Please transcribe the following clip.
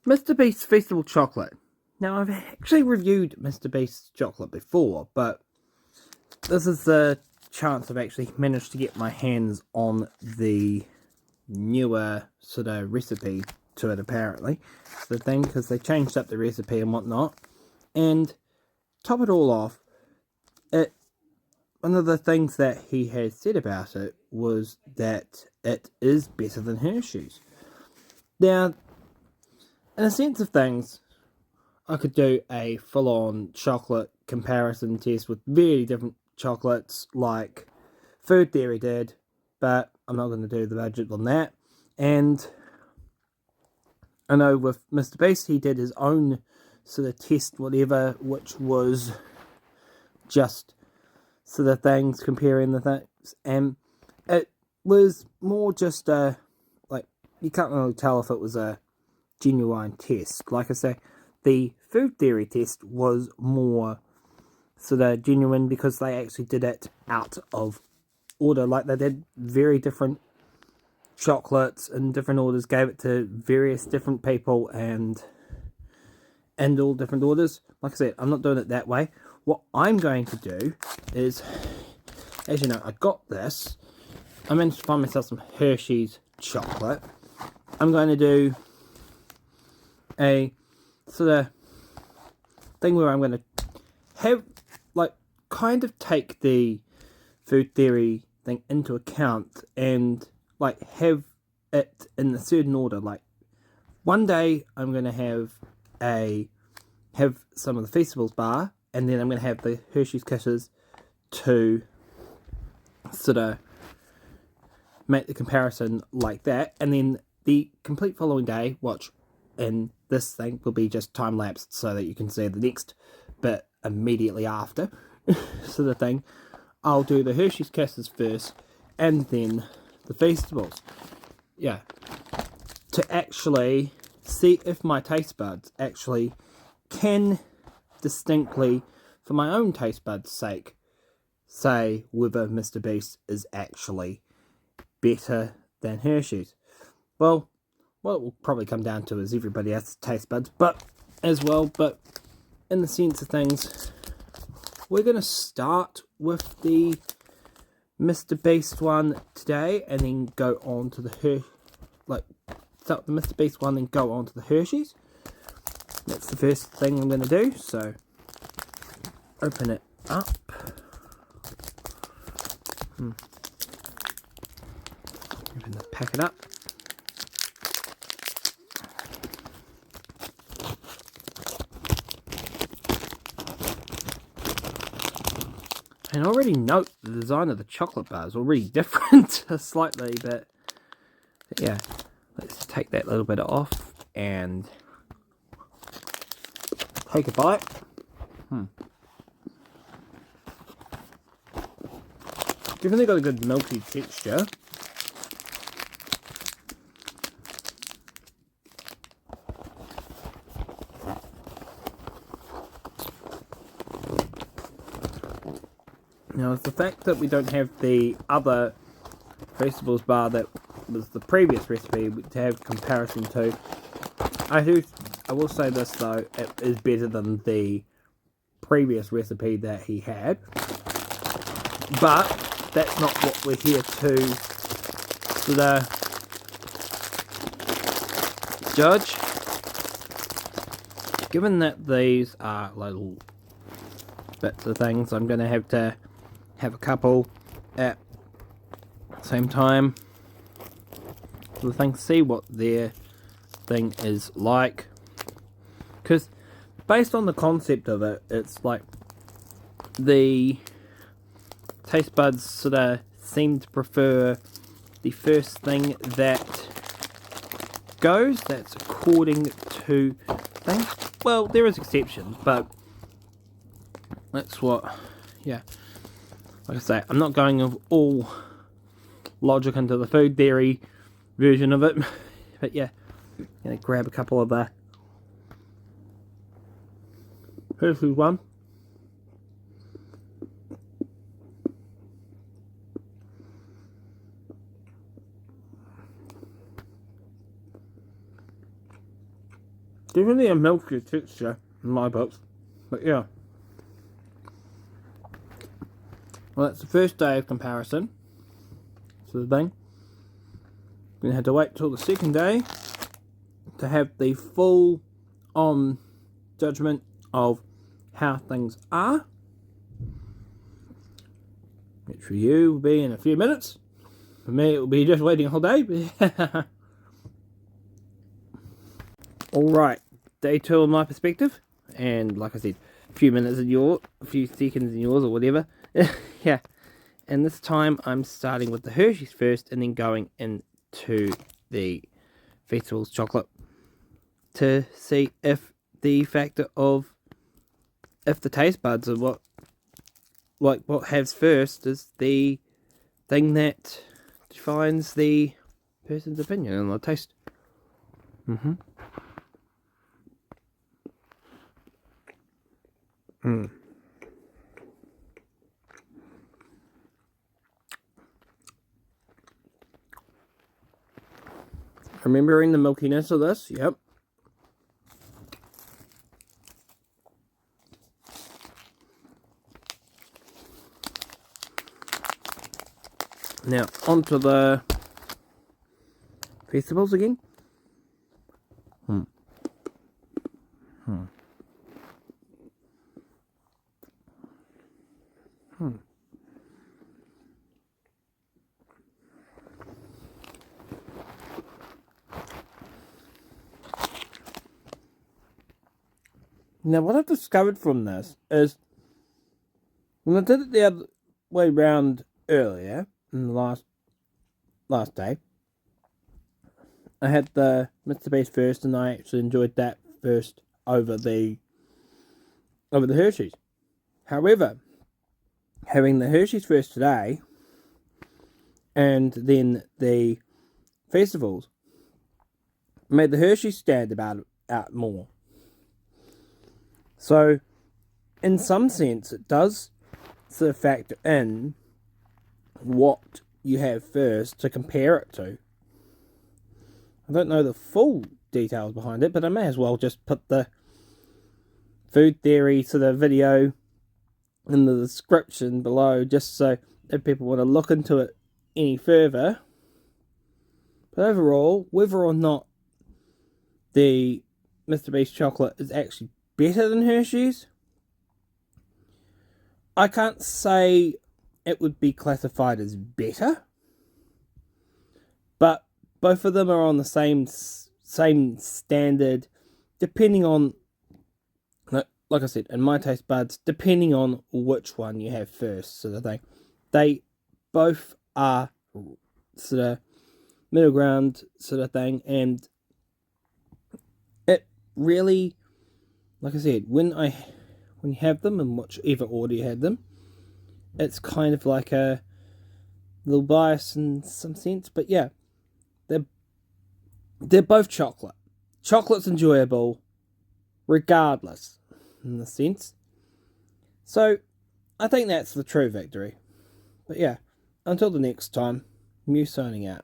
Mr. Beast's Feastable chocolate. Now, I've actually reviewed Mr. Beast's chocolate before, but this is the chance I've actually managed to get my hands on the newer sort of recipe to it, apparently. It's the thing, because they changed up the recipe and whatnot. And top it all off, one of the things that he has said about it was that it is better than Hersheys. Now, in a sense of things, I could do a full-on chocolate comparison test with very different chocolates like Food Theory did, but I'm not going to do the budget on that. And I know with Mr. Beast, he did his own sort of test, whatever, which was just sort of things, comparing the things, and it was more just a, like, you can't really tell if it was a genuine test. Like I say, the Food Theory test was more sort of genuine because they actually did it out of order. Like, they did very different chocolates in different orders, gave it to various different people, and all different orders. Like I said, I'm not doing it that way. What I'm going to do is, as you know, I got this. I managed to find myself some Hersheys chocolate. I'm going to do a sort of thing where I'm going to have, like, kind of take the Food Theory thing into account and, like, have it in a certain order. Like, one day I'm going to have some of the Feastables bar, and then I'm going to have the Hershey's Kisses to sort of make the comparison like that, and then the complete following day, watch, and this thing will be just time-lapsed so that you can see the next bit immediately after, sort of thing. I'll do the Hershey's Kisses first, and then the Feastables. Yeah. To actually see if my taste buds actually can distinctly, for my own taste buds' sake, say whether Mr. Beast is actually better than Hershey's. Well, what it will probably come down to is everybody has taste buds, but in the sense of things, we're going to start with the Mr. Beast one today, and then go on to the start with the Mr. Beast one, and go on to the Hershey's. That's the first thing I'm going to do. So open it up. Open the packet up. And already note the design of the chocolate bar is already different slightly, but yeah, let's take that little bit off and take a bite. Definitely got a good milky texture. Now, it's the fact that we don't have the other Feastables bar that was the previous recipe to have comparison to. I will say this though, it is better than the previous recipe that he had. But that's not what we're here to sort of judge. Given that these are little bits of things, I'm going to have a couple at the same time, so the thing, see what their thing is like, because based on the concept of it, it's like the taste buds sort of seem to prefer the first thing that goes. That's according to things. Well, there is exceptions, but that's what, yeah. Like I say, I'm not going with all logic into the Food Theory version of it, but yeah, I'm gonna grab a couple of the Hershey's one. Definitely a milky texture in my books. But yeah. Well, that's the first day of comparison. So the thing. We're going to have to wait till the second day to have the full on judgment of how things are. Which for you will be in a few minutes. For me, it will be just waiting a whole day. Alright, day 2 in my perspective. And like I said, a few minutes in yours, a few seconds in yours or whatever. Yeah. And this time I'm starting with the Hersheys first and then going into the Feastables chocolate to see if the factor of if the taste buds are what has first is the thing that defines the person's opinion on the taste. Remembering the milkiness of this, yep. Now, onto the Feastables again. Now, what I've discovered from this is when I did it the other way round earlier, in the last day, I had the Mr. Beast first, and I actually enjoyed that first over the Hersheys. However, having the Hersheys first today, and then the Feastables, made the Hersheys stand out more. So, in some sense, it does sort of factor in what you have first to compare it to. I don't know the full details behind it, but I may as well just put the food theory sort of video in the description below, just so if people want to look into it any further. But overall, whether or not the Mr. Beast chocolate is actually better than Hersheys, I can't say it would be classified as better, but both of them are on the same standard, depending on, like I said, in my taste buds, depending on which one you have first, sort of thing. They both are sort of middle ground sort of thing, and it really, like I said, when you have them, in whichever order you have them, it's kind of like a little bias in some sense, but yeah, they're both chocolate. Chocolate's enjoyable, regardless, in the sense. So, I think that's the true victory. But yeah, until the next time, Mew signing out.